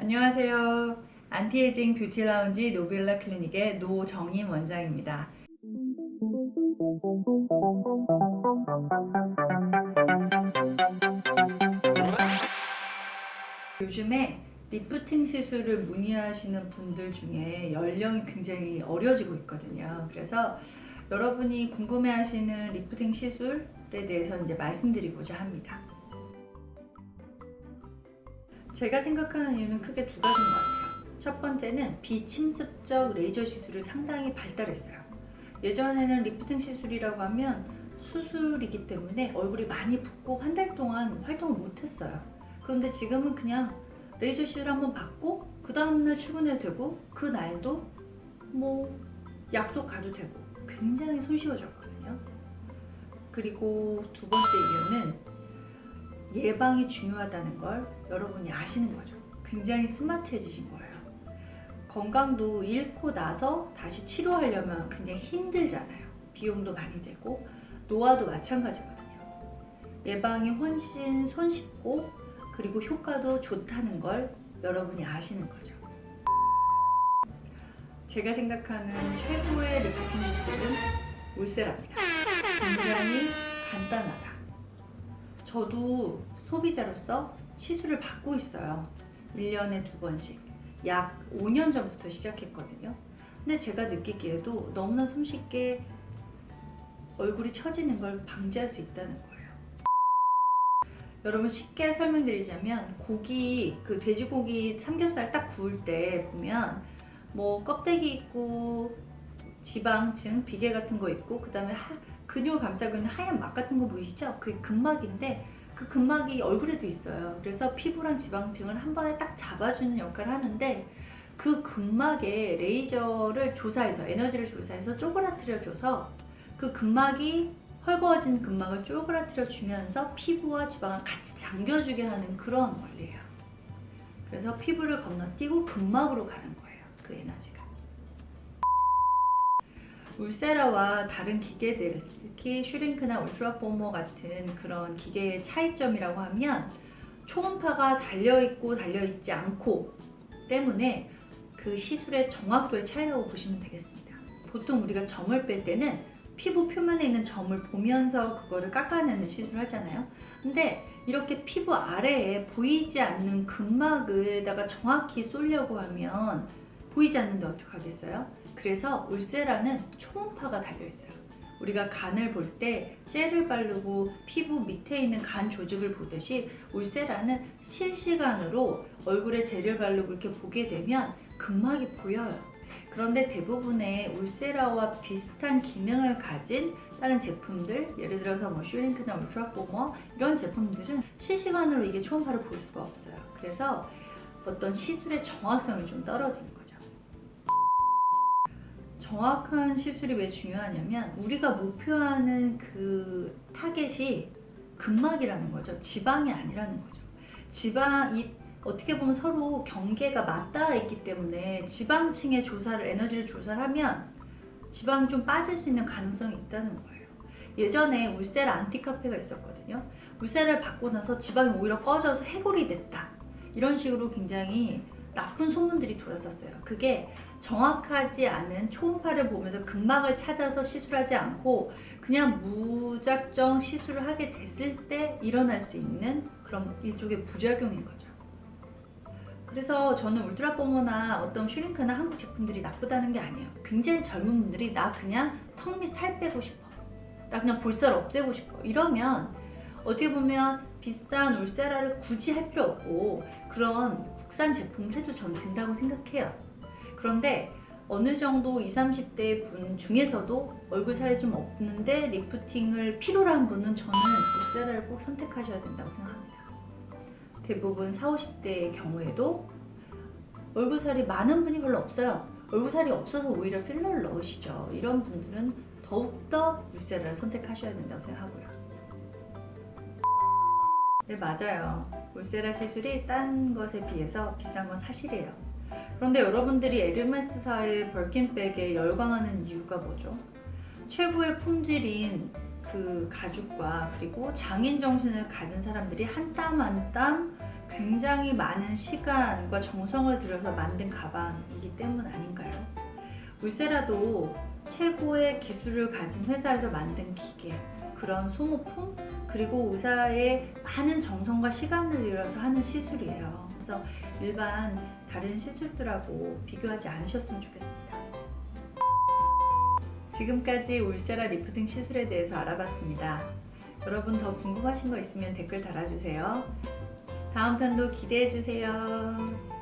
안녕하세요. 안티에이징 뷰티 라운지 노빌라 클리닉의 노정임 원장입니다. 요즘에 리프팅 시술을 문의하시는 분들 중에 연령이 굉장히 어려지고 있거든요. 그래서 여러분이 궁금해하시는 리프팅 시술에 대해서 이제 말씀드리고자 합니다. 제가 생각하는 이유는 크게 두 가지인 것 같아요. 첫 번째는 비침습적 레이저 시술이 상당히 발달했어요. 예전에는 리프팅 시술이라고 하면 수술이기 때문에 얼굴이 많이 붓고 한 달 동안 활동을 못했어요. 그런데 지금은 그냥 레이저 시술 한번 받고 그 다음날 출근해도 되고 그 날도 뭐 약속 가도 되고 굉장히 손쉬워졌거든요. 그리고 두 번째 이유는 예방이 중요하다는 걸 여러분이 아시는 거죠. 굉장히 스마트해지신 거예요. 건강도 잃고 나서 다시 치료하려면 굉장히 힘들잖아요. 비용도 많이 되고 노화도 마찬가지거든요. 예방이 훨씬 손쉽고 그리고 효과도 좋다는 걸 여러분이 아시는 거죠. 제가 생각하는 최고의 리프팅 시술은 울세라입니다. 굉장히 간단하다. 저도 소비자로서 시술을 받고 있어요. 1년에 2번씩. 약 5년 전부터 시작했거든요. 근데 제가 느끼기에도 너무나 손쉽게 얼굴이 처지는 걸 방지할 수 있다는 거예요. 여러분 쉽게 설명드리자면 돼지고기 삼겹살 딱 구울 때 보면 뭐 껍데기 있고 지방층, 비계 같은 거 있고 그 다음에 근육을 감싸고 있는 하얀 막 같은 거 보이시죠? 그게 근막인데 그 근막이 얼굴에도 있어요. 그래서 피부랑 지방층을 한 번에 딱 잡아주는 역할을 하는데 그 근막에 레이저를 조사해서 에너지를 조사해서 쪼그라뜨려줘서 그 근막이 헐거워진 근막을 쪼그라뜨려 주면서 피부와 지방을 같이 잠겨주게 하는 그런 원리예요. 그래서 피부를 건너뛰고 근막으로 가는 거예요. 그 에너지가. 울세라와 다른 기계들, 특히 슈링크나 울트라포머 같은 그런 기계의 차이점이라고 하면 초음파가 달려있고 달려있지 않고 때문에 그 시술의 정확도의 차이라고 보시면 되겠습니다. 보통 우리가 점을 뺄 때는 피부 표면에 있는 점을 보면서 그거를 깎아내는 시술을 하잖아요. 근데 이렇게 피부 아래에 보이지 않는 근막에다가 정확히 쏘려고 하면 보이지 않는데 어떡하겠어요? 그래서 울세라는 초음파가 달려있어요. 우리가 간을 볼 때 젤을 바르고 피부 밑에 있는 간 조직을 보듯이 울세라는 실시간으로 얼굴에 젤을 바르고 이렇게 보게 되면 근막이 보여요. 그런데 대부분의 울세라와 비슷한 기능을 가진 다른 제품들, 예를 들어서 뭐 슈링크나 울트라포머 이런 제품들은 실시간으로 이게 초음파를 볼 수가 없어요. 그래서 어떤 시술의 정확성이 좀 떨어지는 거죠. 정확한 시술이 왜 중요하냐면 우리가 목표하는 그 타겟이 근막이라는 거죠. 지방이 아니라는 거죠. 어떻게 보면 서로 경계가 맞닿아 있기 때문에 지방층의 에너지를 조사를 하면 지방이 좀 빠질 수 있는 가능성이 있다는 거예요. 예전에 울세라 안티카페가 있었거든요. 울세라를 받고 나서 지방이 오히려 꺼져서 해골이 됐다. 이런 식으로 굉장히 나쁜 소문들이 돌았었어요. 그게 정확하지 않은 초음파를 보면서 근막을 찾아서 시술하지 않고 그냥 무작정 시술을 하게 됐을 때 일어날 수 있는 그런 일종의 부작용인 거죠. 그래서 저는 울트라포머나 어떤 슈링크나 한국 제품들이 나쁘다는 게 아니에요. 굉장히 젊은 분들이 나 그냥 턱 밑 살 빼고 싶어. 나 그냥 볼살 없애고 싶어. 이러면 어떻게 보면 비싼 울세라를 굳이 할 필요 없고 그런 국산 제품을 해도 전 된다고 생각해요. 그런데 어느 정도 20, 30대 분 중에서도 얼굴 살이 좀 없는데 리프팅을 필요로 한 분은 저는 울세라를 꼭 선택하셔야 된다고 생각합니다. 대부분 40, 50대의 경우에도 얼굴살이 많은 분이 별로 없어요. 얼굴살이 없어서 오히려 필러를 넣으시죠. 이런 분들은 더욱더 울세라를 선택하셔야 된다고 생각하고요. 네, 맞아요. 울세라 시술이 딴 것에 비해서 비싼 건 사실이에요. 그런데 여러분들이 에르메스사의 벌킨백에 열광하는 이유가 뭐죠? 최고의 품질인 그 가죽과 그리고 장인 정신을 가진 사람들이 한 땀 한 땀 굉장히 많은 시간과 정성을 들여서 만든 가방이기 때문 아닌가요? 울세라도 최고의 기술을 가진 회사에서 만든 기계, 그런 소모품, 그리고 의사의 많은 정성과 시간을 들여서 하는 시술이에요. 그래서 일반 다른 시술들하고 비교하지 않으셨으면 좋겠습니다. 지금까지 울세라 리프팅 시술에 대해서 알아봤습니다. 여러분 더 궁금하신 거 있으면 댓글 달아주세요. 다음 편도 기대해주세요.